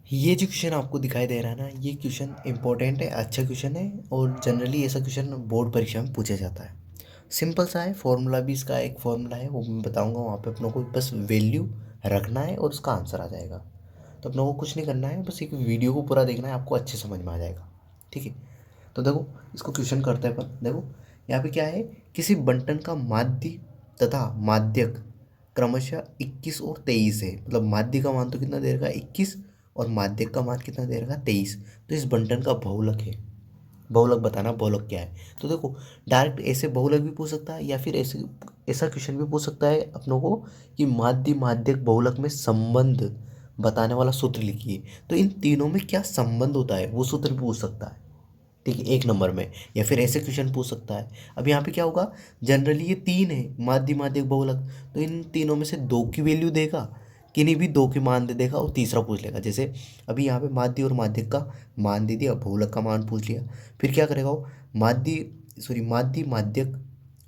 ये जो क्वेश्चन आपको दिखाई दे रहा है ना, ये क्वेश्चन इंपॉर्टेंट है, अच्छा क्वेश्चन है और जनरली ऐसा क्वेश्चन बोर्ड परीक्षा में पूछा जाता है। सिंपल सा है, फॉर्मूला भी इसका एक फॉर्मूला है, वो मैं बताऊंगा। वहाँ पे अपनों को बस वैल्यू रखना है और उसका आंसर आ जाएगा। तो अपनों को कुछ नहीं करना है, बस एक वीडियो को पूरा देखना है, आपको अच्छे समझ में आ जाएगा। ठीक है, तो देखो इसको क्वेश्चन करते हैं अपन। देखो यहाँ पे क्या है, किसी बंटन का माध्य तथा माध्यक क्रमशः 21 और 23 है। मतलब माध्य का मान तो कितना दे रखा है, 21, और माध्यक का मान कितना दे रखा है, 23। तो इस बंटन का बहुलक है। बहुलक बताना, बहुलक क्या है। तो देखो डायरेक्ट ऐसे बहुलक भी पूछ सकता है, या फिर ऐसे ऐसा क्वेश्चन भी पूछ सकता है अपनों को कि माध्य माध्यक बहुलक में संबंध बताने वाला सूत्र लिखिए। तो इन तीनों में क्या संबंध होता है वो सूत्र भी पूछ सकता है। ठीक है, एक नंबर में। या फिर ऐसे क्वेश्चन पूछ सकता है। अब यहाँ पे क्या होगा, जनरली ये तीन है, माध्य माध्यक बहुलक। तो इन तीनों में से दो की वैल्यू देगा, किन्हीं भी दो के मान दे देगा और तीसरा पूछ लेगा। जैसे अभी यहाँ पे माध्य और माध्यक का मान दे दिया, बहुलक का मान पूछ लिया। फिर क्या करेगा वो, माध्य माध्यक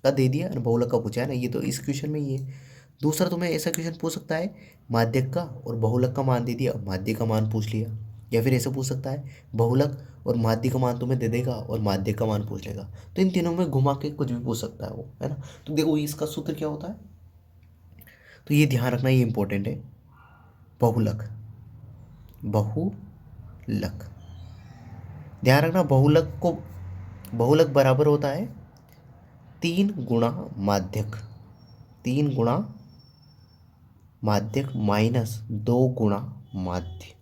का दे दिया और बहुलक का पूछा है ना, ये तो इस क्वेश्चन में ही है। दूसरा तुम्हें ऐसा क्वेश्चन पूछ सकता है, माध्यक का और बहुलक का मान दे दिया, माध्य का मान पूछ लिया। या फिर ऐसे पूछ सकता है, बहुलक और माध्य का मान तुम्हें दे देगा और माध्य का मान पूछ लेगा। तो इन तीनों में घुमा के कुछ भी पूछ सकता है वो, है ना। तो देखो इसका सूत्र क्या होता है, तो ये ध्यान रखना, ये इंपॉर्टेंट है। बहुलक, बहुलक, ध्यान रखना, बहुलक बराबर होता है 3 गुणा माध्यक, 3 गुणा माध्यक माइनस 2 गुणा माध्य,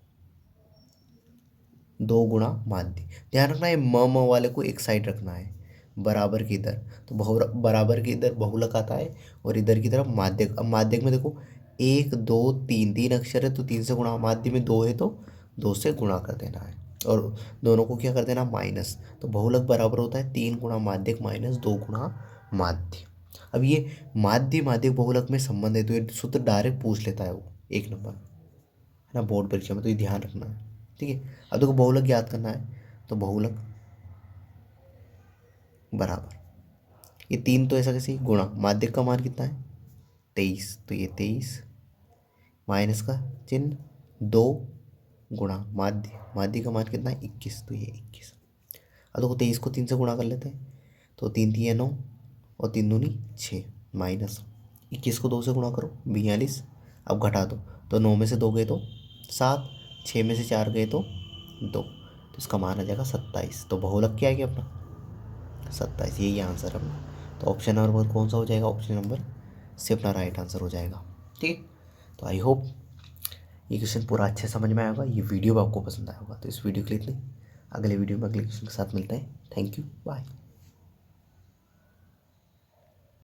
2 गुणा माध्य। ध्यान रखना है, म वाले को एक साइड रखना है, बराबर की इधर। तो बराबर की इधर बहुलक आता है और इधर की तरफ माध्यक। अब माध्यक में देखो 1 2 3, 3 अक्षर है तो 3 से गुणा, माध्य में 2 है तो 2 से गुणा कर देना है और दोनों को क्या कर देना, माइनस। तो बहुलक बराबर होता है 3 गुणा माध्यक माइनस 2 गुणा माध्य। अब ये माध्य माध्यक बहुलक में संबंध है, तो ये सूत्र डायरेक्ट पूछ लेता है वो, एक नंबर है ना बोर्ड परीक्षा में। तो ये ध्यान रखना है। ठीक है, अब देखो बहुलक याद करना है, तो बहुलक बराबर, ये 3 तो ऐसा कैसे, गुणा माध्यक का मान कितना है 23, तो ये 23 माइनस का चिन्ह 2 गुणा माध्य का मान कितना है 21, तो ये 21। अब देखो 23 को 3 से गुणा कर लेते हैं, तो 3 3 9 और 3 दूनी 6, माइनस 21 को 2 से गुणा करो 42। अब घटा दो, तो 9 में से 2 गए तो 7, 6 में से 4 गए तो 2, तो इसका मान आ जाएगा 27। तो बहुलक क्या है कि अपना 27, यही आंसर है अपना। तो ऑप्शन नंबर कौन सा हो जाएगा, ऑप्शन नंबर से अपना राइट आंसर हो जाएगा। ठीक है, तो आई होप ये क्वेश्चन पूरा अच्छे समझ में आया होगा, ये वीडियो भी आपको पसंद आया होगा। तो इस वीडियो के लिए इतनी, अगले वीडियो में अगले क्वेश्चन के साथ मिलते हैं। Thank you, bye.